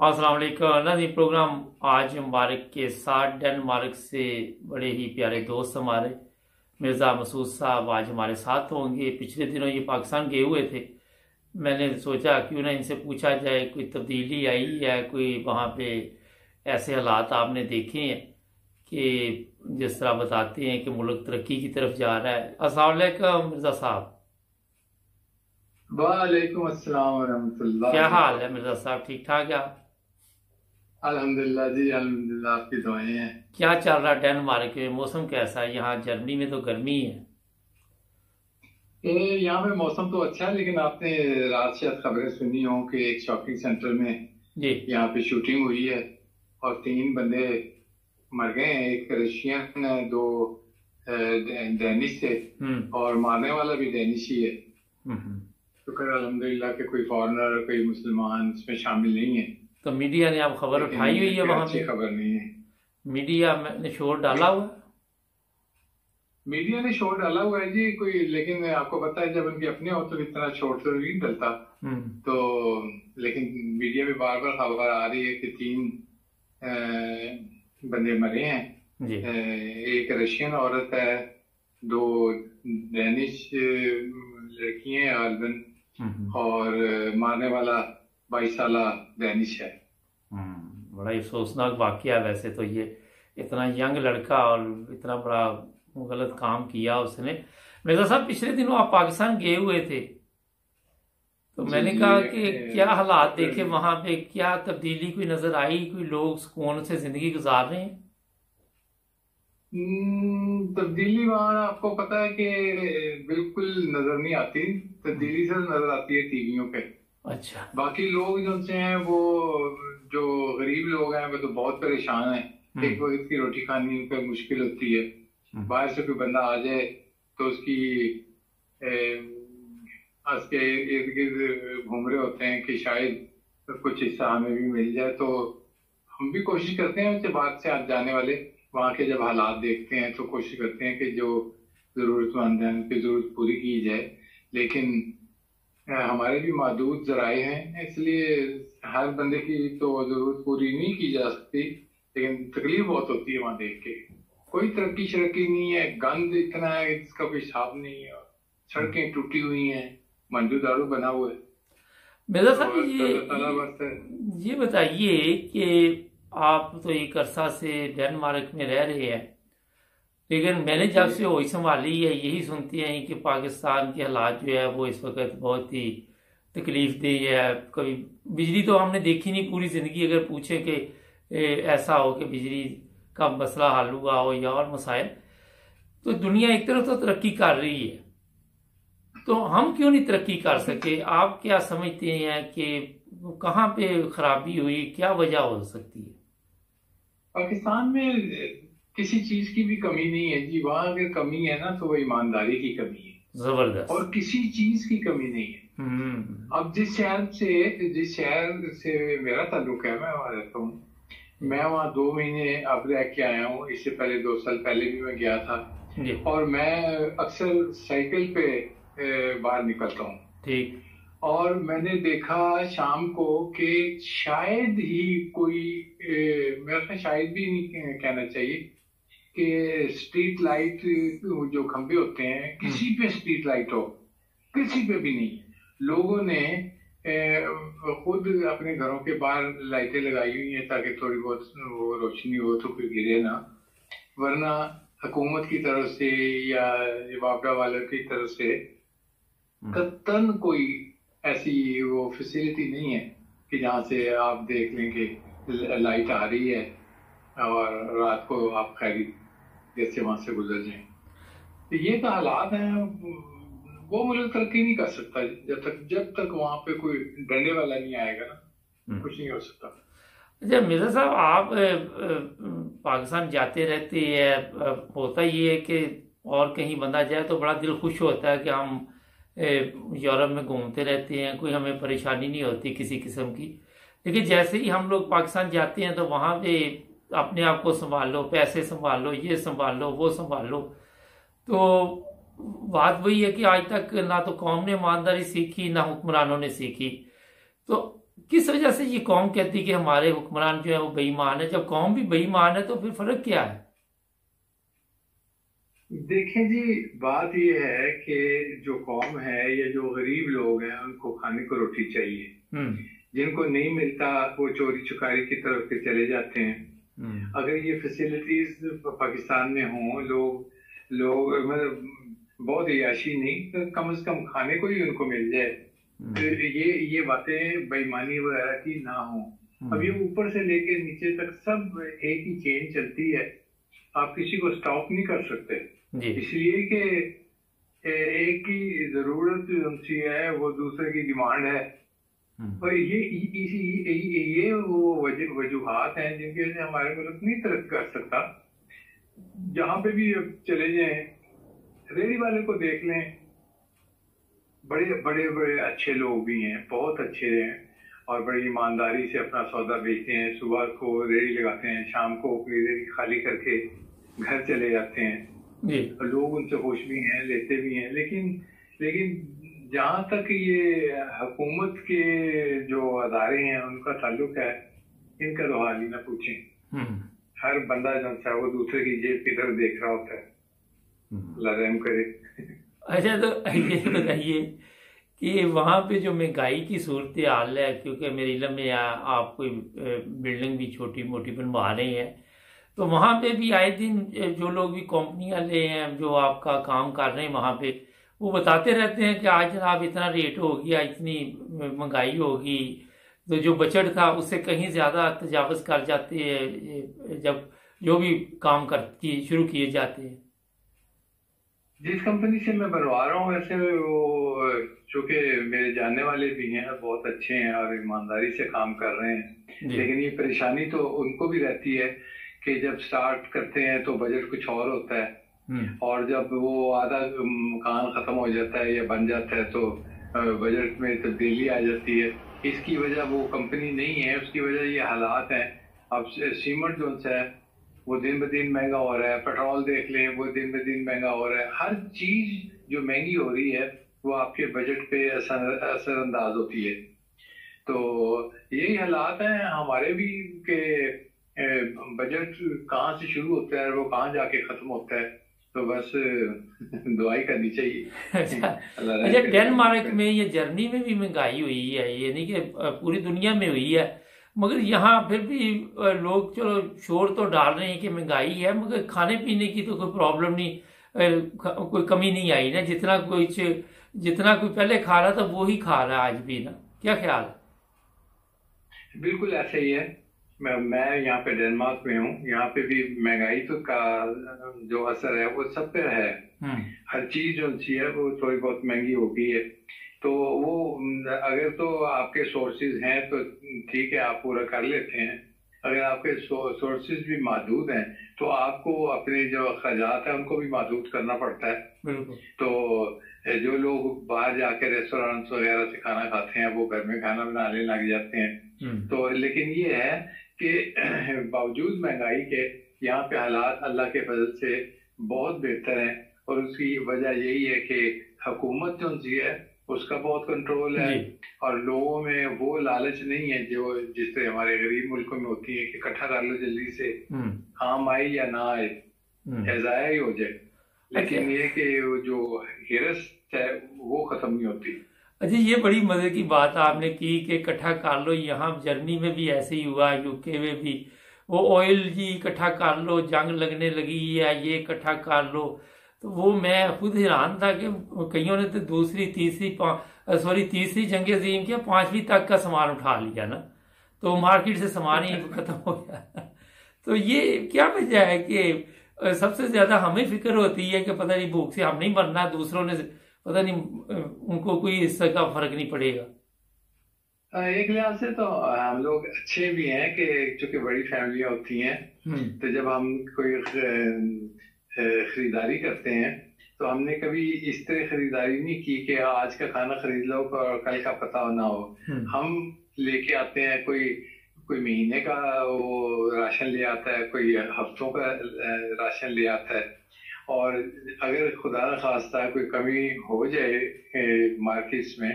अस्सलाम वालेकुम नाज़रीन। प्रोग्राम आज मुबारक के साथ डेनमार्क से बड़े ही प्यारे दोस्त हमारे मिर्ज़ा मसूद साहब आज हमारे साथ होंगे। पिछले दिनों ये पाकिस्तान गए हुए थे। मैंने सोचा क्यों ना इनसे पूछा जाए कोई तब्दीली आई है, कोई वहाँ पे ऐसे हालात आपने देखे हैं कि जिस तरह बताते हैं कि मुल्क तरक्की की तरफ जा रहा है। अस्सलाम वालेकुम मिर्ज़ा साहब। वालेकुम अस्सलाम वरहमतुल्लाह। क्या हाल है मिर्ज़ा साहब, ठीक ठाक है आप? अल्हम्दुलिल्लाह जी, अल्हम्दुलिल्लाह, आपकी दुआएं हैं। क्या चल रहा है डेनमार्क में, मौसम कैसा है? यहाँ जर्मनी में तो गर्मी है। यहाँ पे मौसम तो अच्छा है, लेकिन आपने रात शायद खबरें सुनी हो कि एक शॉपिंग सेंटर में जी यहाँ पे शूटिंग हुई है और 3 बंदे मर गए हैं। एक रशियन है, 2 डेनिश थे और मारने वाला भी डेनिश ही है। शुक्र अल्हम्दुलिल्लाह कि कोई फॉरेनर, कोई मुसलमान इसमें शामिल नहीं है। तो मीडिया ने आप खबर उठाई हुई है वहां अच्छी पे? खबर नहीं है। मीडिया ने शोर डाला हुआ है? मीडिया ने शोर डाला हुआ है जी कोई, लेकिन आपको पता है जब उनके अपने हो तो इतना शोर तो नहीं डलता। तो लेकिन मीडिया में बार बार खबर आ रही है कि 3 बंदे मरे हैं। एक रशियन औरत है, 2 डेनिश लड़कियां हैं हस्बैंड, और मारने वाला 22 साल डेनिश है। बड़ा ही अफसोसनाक वाकया है। वैसे तो ये इतना यंग लड़का और इतना बड़ा गलत काम किया उसने। मिर्जा साहब, पिछले दिनों आप पाकिस्तान गए हुए थे, तो मैंने कहा कि क्या हालात देखे वहां पे, क्या तब्दीली कोई नजर आई? कोई लोग सुकून से जिंदगी गुजार रहे हैं? तब्दीली वहां आपको पता है कि बिल्कुल नजर नहीं आती। तब्दीली से नजर आती है टीवियों पे। अच्छा। बाकी लोग जो हैं वो, जो गरीब लोग हैं वो तो बहुत परेशान हैं। एक वक्त की रोटी खानी उनको मुश्किल होती है। बाहर से कोई बंदा आ जाए तो उसकी उसके इर्द गिर्द घूम रहे होते हैं कि शायद कुछ हिस्सा हमें भी मिल जाए। तो हम भी कोशिश करते हैं, उसके बाद से आज जाने वाले वहाँ के जब हालात देखते हैं तो कोशिश करते हैं कि जो जरूरतमंद हैं उनकी जरूरत पूरी की जाए। लेकिन हमारे भी महदूद जराए हैं, इसलिए हर बंदे की तो जरूरत पूरी नहीं की जा सकती। लेकिन तकलीफ बहुत होती है वहाँ देख के। कोई तरक्की शरक्की नहीं है, गंद इतना है इसका कोई हिसाब नहीं है। सड़कें टूटी हुई हैं, मंजू दारू बना हुआ है। मिर्जा साहब, ये बताइए कि आप तो एक अरसा से डेनमार्क में रह रहे हैं, लेकिन मैंने जब से वही संभाली है यही सुनते हैं कि पाकिस्तान के हालात जो है वो इस वक्त बहुत ही तकलीफ देह है। कभी बिजली तो हमने देखी नहीं पूरी जिंदगी। अगर पूछे कि ऐसा हो कि बिजली का मसला हल हुआ हो या और मसाइल, तो दुनिया एक तरफ तो तरक्की कर रही है, तो हम क्यों नहीं तरक्की कर सके? आप क्या समझते हैं कि कहाँ पे खराबी हुई, क्या वजह हो सकती है? पाकिस्तान में किसी चीज की भी कमी नहीं है जी। वहां अगर कमी है ना तो वो ईमानदारी की कमी है, जबरदस्त, और किसी चीज की कमी नहीं है। अब जिस शहर से मेरा ताल्लुक है, मैं वहां रहता हूँ। मैं वहाँ 2 महीने अब रह के आया हूँ। इससे पहले 2 साल पहले भी मैं गया था। और मैं अक्सर साइकिल पे बाहर निकलता हूँ। ठीक। और मैंने देखा शाम को कि शायद ही कोई, मेरा ख्याल शायद भी नहीं कहना चाहिए, कि स्ट्रीट लाइट जो खंभे होते हैं किसी पे स्ट्रीट लाइट हो, किसी पे भी नहीं। लोगों ने खुद अपने घरों के बाहर लाइटें लगाई हुई हैं ताकि थोड़ी बहुत वो रोशनी हो तो कोई गिरे ना। वरना हुकूमत की तरफ से या वापडा वालों की तरफ से कतन कोई ऐसी वो फैसिलिटी नहीं है कि जहाँ से आप देख लें कि लाइट आ रही है और रात को आप खैरियत से वहां से गुजर जाएं। तो ये तो हालात हैं। वो मुल्क तरक्की नहीं कर सकता जब तक वहां पे कोई डंडे वाला नहीं आएगा ना, कुछ नहीं हो सकता। अच्छा मिर्जा साहब, आप पाकिस्तान जाते रहते हैं, होता ये है कि और कहीं बंदा जाए तो बड़ा दिल खुश होता है कि हम यूरोप में घूमते रहते हैं, कोई हमें परेशानी नहीं होती किसी किस्म की। लेकिन जैसे ही हम लोग पाकिस्तान जाते हैं तो वहाँ पे अपने आप को संभाल लो, पैसे संभाल लो, ये संभाल लो, वो संभाल लो। तो बात वही है कि आज तक ना तो कौम ने ईमानदारी सीखी ना हुक्मरानों ने सीखी। तो किस वजह से ये कौम कहती है कि हमारे हुक्मरान जो है वो बेईमान है? जब कौम भी बेईमान है तो फिर फर्क क्या है? देखें जी, बात यह है कि जो कौम है या जो गरीब लोग हैं उनको खाने को रोटी चाहिए। जिनको नहीं मिलता वो चोरी चुकारी की तरफ के चले जाते हैं। अगर ये फैसिलिटीज पाकिस्तान में हों, लोग लोग मतलब बहुत याशी नहीं तो कम से कम खाने को ही उनको मिल जाए, तो ये बातें बेईमानी वगैरह की ना हो। अब ये ऊपर से लेके नीचे तक सब एक ही चेन चलती है, आप किसी को स्टॉप नहीं कर सकते, इसलिए कि एक की जरूरत उनसी है वो दूसरे की डिमांड है। और ये वो वजूहात हैं जिनकी वजह से हमारे मुल्क नहीं तरक्की कर सकता। जहां पे भी चले जाएं, रेडी वाले को देख लें, बड़े बड़े बड़े अच्छे लोग भी हैं, बहुत अच्छे हैं और बड़ी ईमानदारी से अपना सौदा बेचते हैं। सुबह को रेडी लगाते हैं, शाम को अपनी रेडी खाली करके घर चले जाते हैं। लोग उनसे खुश भी हैं, लेते भी हैं। लेकिन जहां तक ये हुकूमत के जो अदारे हैं उनका ताल्लुक है, इनका तो हाल ही ना पूछें। हर बंदा जो है वो दूसरे की जेब की तरफ देख रहा होता है। अल्लाह रहम करे। अच्छा, तो ये बताइए कि वहाँ पे जो महंगाई की सूरत हाल है, क्योंकि मेरे इल्म में आप कोई बिल्डिंग भी छोटी मोटी बनवा रहे हैं, तो वहाँ पे भी आए दिन जो लोग भी कंपनियां ले हैं जो आपका काम कर रहे हैं वहाँ पे, वो बताते रहते हैं कि आज जनाब इतना रेट हो गया, इतनी महंगाई होगी, तो जो बजट था उससे कहीं ज्यादा तजावज कर जाते हैं जब जो भी काम शुरू किए जाते हैं। जिस कंपनी से मैं बनवा रहा हूँ वैसे वो चूंकि मेरे जानने वाले भी हैं, बहुत अच्छे हैं और ईमानदारी से काम कर रहे हैं। लेकिन ये परेशानी तो उनको भी रहती है कि जब स्टार्ट करते हैं तो बजट कुछ और होता है और जब वो आधा मकान खत्म हो जाता है या बन जाता है तो बजट में तब्दीली आ जाती है। इसकी वजह वो कंपनी नहीं है, उसकी वजह ये हालात हैं। अब सीमेंट जो है वो दिन ब दिन महंगा हो रहा है, पेट्रोल देख लें वो दिन ब दिन महंगा हो रहा है। हर चीज जो महंगी हो रही है वो आपके बजट पे असरअंदाज होती है। तो यही हालात हैं हमारे भी के बजट कहाँ से शुरू होता है वो कहाँ जाके खत्म होता है, तो बस दुआई करनी चाहिए। अच्छा, डेनमार्क में या जर्मनी में भी महंगाई हुई है, ये नहीं कि पूरी दुनिया में हुई है, मगर यहाँ फिर भी लोग चलो शोर तो डाल रहे हैं कि महंगाई है, मगर खाने पीने की तो कोई प्रॉब्लम नहीं, कोई कमी नहीं आई ना। जितना कोई पहले खा रहा था वो ही खा रहा है आज भी ना। क्या ख्याल है? बिल्कुल ऐसा ही है। मैं यहाँ पे डेनमार्क में हूँ, यहाँ पे भी महंगाई तो का जो असर है वो सब पे है। हर चीज जो सी है वो थोड़ी बहुत महंगी हो गई है। तो वो अगर तो आपके सोर्सेज हैं तो ठीक है, आप पूरा कर लेते हैं। अगर आपके सोर्सेज भी महदूद हैं तो आपको अपने जो अखराजात हैं उनको भी महदूद करना पड़ता है। तो जो लोग बाहर जाके रेस्टोरेंट्स वगैरह से खाना खाते हैं वो घर में खाना बनाने लग जाते हैं। तो लेकिन ये है कि बावजूद महंगाई के यहाँ पे हालात अल्लाह के फजल से बहुत बेहतर हैं और उसकी वजह यही है कि हुकूमत जो है उसका बहुत कंट्रोल है और लोगों में वो लालच नहीं है जो जिससे हमारे गरीब मुल्कों में होती है कि इकट्ठा कर लो जल्दी से, काम आए या ना आए, जाया ही हो जाए। लेकिन ये कि जो हिरस है वो खत्म नहीं होती। अच्छा, ये बड़ी मजे की बात आपने की कि इकट्ठा कर लो। यहाँ जर्मनी में भी ऐसे ही हुआ, यूके में भी वो ऑयल जी इकट्ठा कर लो, जंग लगने लगी है, ये इकट्ठा कर लो। तो वो मैं खुद हैरान था कि कईयों ने तो दूसरी तीसरी जंग अजीम की 5वीं तक का सामान उठा लिया ना, तो मार्केट से सामान ही खत्म हो गया। तो ये क्या वजह है कि सबसे ज्यादा हमें फिक्र होती है कि पता नहीं भूख से हम नहीं मरना, दूसरों ने पता नहीं उनको कोई इससे का फर्क नहीं पड़ेगा। एक लिहाज से तो हम लोग अच्छे भी हैं कि चूंकि बड़ी फैमिलियां होती हैं तो जब हम कोई खरीदारी करते हैं तो हमने कभी इस तरह खरीदारी नहीं की कि आज का खाना खरीद लो और कल का पता ना हो। हम लेके आते हैं, कोई महीने का वो राशन ले आता है, कोई हफ्तों का राशन ले आता है। और अगर खुदा न खास्ता कोई कमी हो जाए मार्केट्स में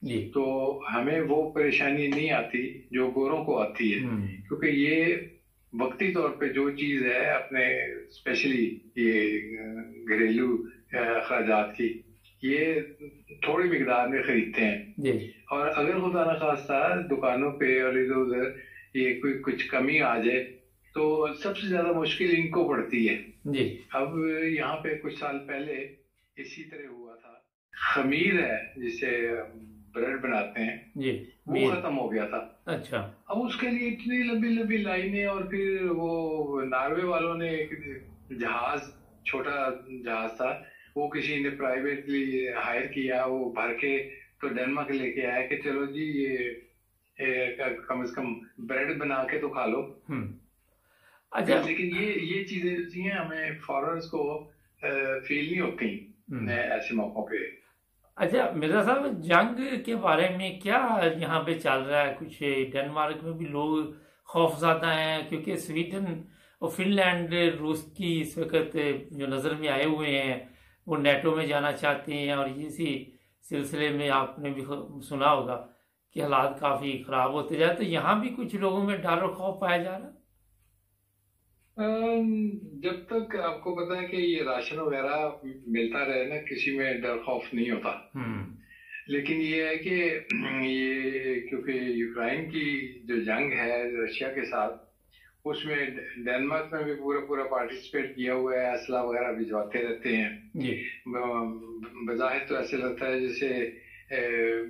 जी। तो हमें वो परेशानी नहीं आती जो गोरों को आती है, क्योंकि ये वक्ती तौर पे जो चीज है अपने, स्पेशली ये घरेलू अखराजात की, ये थोड़ी मिकदार में खरीदते हैं। जी। और अगर खुदा न खास्ता दुकानों पे और इधर उधर ये कोई कुछ कमी आ जाए तो सबसे ज्यादा मुश्किल इनको पड़ती है। जी। अब यहाँ पे कुछ साल पहले इसी तरह हुआ था। खमीर है जिसे ब्रेड बनाते हैं, जी, वो खत्म हो गया था। अच्छा। अब उसके लिए इतनी लंबी लंबी लाइनें, और फिर वो नॉर्वे वालों ने एक जहाज, छोटा जहाज था, वो किसी ने प्राइवेटली हायर किया, वो भर के तो डेनमार्क लेके आया कि चलो जी ये कम से कम ब्रेड बना के तो खा लो। अच्छा। लेकिन ये चीजें होती हैं, हमें फॉरेनर्स को फील नहीं होती ऐसे मौकों पे। अच्छा मिर्जा साहब, जंग के बारे में क्या यहाँ पे चल रहा है? कुछ डेनमार्क में भी लोग खौफज़दा हैं क्योंकि स्वीडन और फिनलैंड रूस की इस वक्त जो नज़र में आए हुए हैं वो नेटो में जाना चाहते हैं, और इसी सिलसिले में आपने भी सुना होगा कि हालात काफ़ी ख़राब होते जा रहे। तो यहाँ भी कुछ लोगों में डर और खौफ पाया जा रहा है। जब तक आपको पता है कि ये राशन वगैरह मिलता रहे ना, किसी में डर खौफ नहीं होता। लेकिन ये है कि ये क्योंकि यूक्रेन की जो जंग है रशिया के साथ, उसमें डेनमार्क में भी पूरा पार्टिसिपेट किया हुआ है, असला वगैरह भिजवाते रहते हैं। बज़ाहिर तो ऐसे लगता है जैसे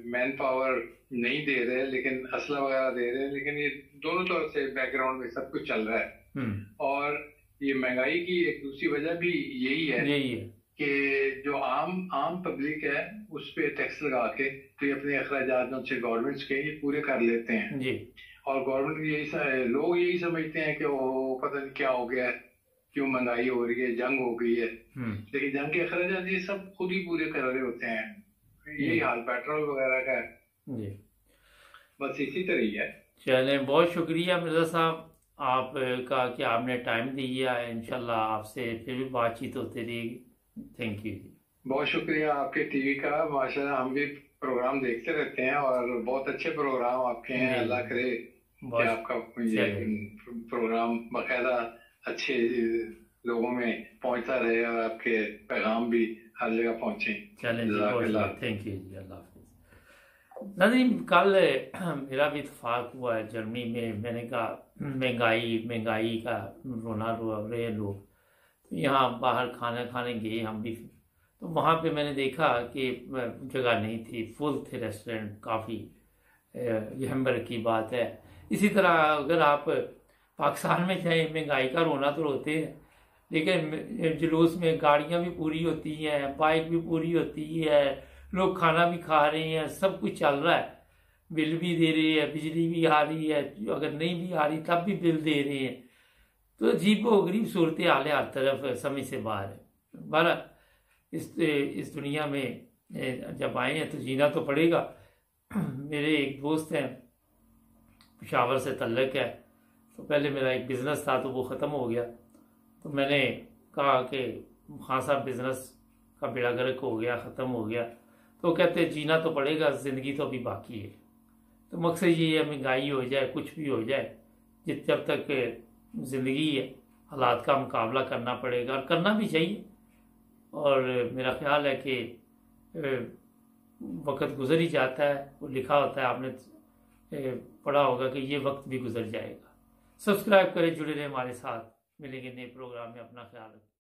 मैन पावर नहीं दे रहे लेकिन असला वगैरह दे रहे हैं, लेकिन ये दोनों तरह से बैकग्राउंड में सब कुछ चल रहा है। और ये महंगाई की एक दूसरी वजह भी यही है कि जो आम पब्लिक है उस पे टैक्स लगा के तो ये अपने अखराजात उनसे गवर्नमेंट्स के ये पूरे कर लेते हैं जी। और गवर्नमेंट लोग यही समझते हैं कि वो पता नहीं क्या हो गया है, क्यों महंगाई हो रही है, जंग हो गई है, लेकिन जंग के अखराजात ये सब खुद ही पूरे कर रहे होते हैं। यही हाल पेट्रोल वगैरह का है, बस इसी तरह ही है। चले, बहुत शुक्रिया मिर्जा साहब आपका कि आपने टाइम दिया है। इंशाल्लाह आपसे फिर भी बातचीत होती रहेगी। थैंक यू जी। बहुत शुक्रिया आपके टीवी का, माशाल्लाह हम भी प्रोग्राम देखते रहते हैं और बहुत अच्छे प्रोग्राम आपके हैं। अल्लाह करे कि आपका ये प्रोग्राम बाकायदा अच्छे लोगों में पहुंचता रहे और आपके पैगाम भी हर जगह पहुंचे। चलें, थैंक यू जी, अल्लाह। नाज़रीन, कल मेरा भी इत्तेफाक हुआ है जर्मनी में। मैंने कहा महंगाई का रोना रो रहे लोग, तो यहाँ बाहर खाना खाने गए हम भी, तो वहाँ पे मैंने देखा कि जगह नहीं थी, फुल थे रेस्टोरेंट काफ़ी। ये हम्बर की बात है। इसी तरह अगर आप पाकिस्तान में जाएँ, महंगाई का रोना तो रोते हैं, लेकिन जुलूस में गाड़ियाँ भी पूरी होती हैं, बाइक भी पूरी होती है, लोग खाना भी खा रहे हैं, सब कुछ चल रहा है, बिल भी दे रहे हैं, बिजली भी आ रही है, अगर नहीं भी आ रही तब भी बिल दे रहे हैं। तो अजीबोगरीब सूरत हाल है, हर तरफ समझ से बाहर है। बहरहाल इस दुनिया में जब आए हैं तो जीना तो पड़ेगा। मेरे एक दोस्त हैं, पेशावर से तल्लक है, तो पहले मेरा एक बिज़नेस था तो वो ख़त्म हो गया, तो मैंने कहा कि खासा बिज़नेस का बेड़ा गर्क हो गया, ख़त्म हो गया, तो कहते जीना तो पड़ेगा, ज़िंदगी तो अभी बाकी है। तो मकसद ये है महंगाई हो जाए, कुछ भी हो जाए, जब तक ज़िंदगी है हालात का मुकाबला करना पड़ेगा और करना भी चाहिए। और मेरा ख्याल है कि वक्त गुजर ही जाता है, वो लिखा होता है, आपने पढ़ा होगा कि ये वक्त भी गुजर जाएगा। सब्सक्राइब करें, जुड़े रहें हमारे साथ, मिलेंगे नए प्रोग्राम में। अपना ख्याल रखें।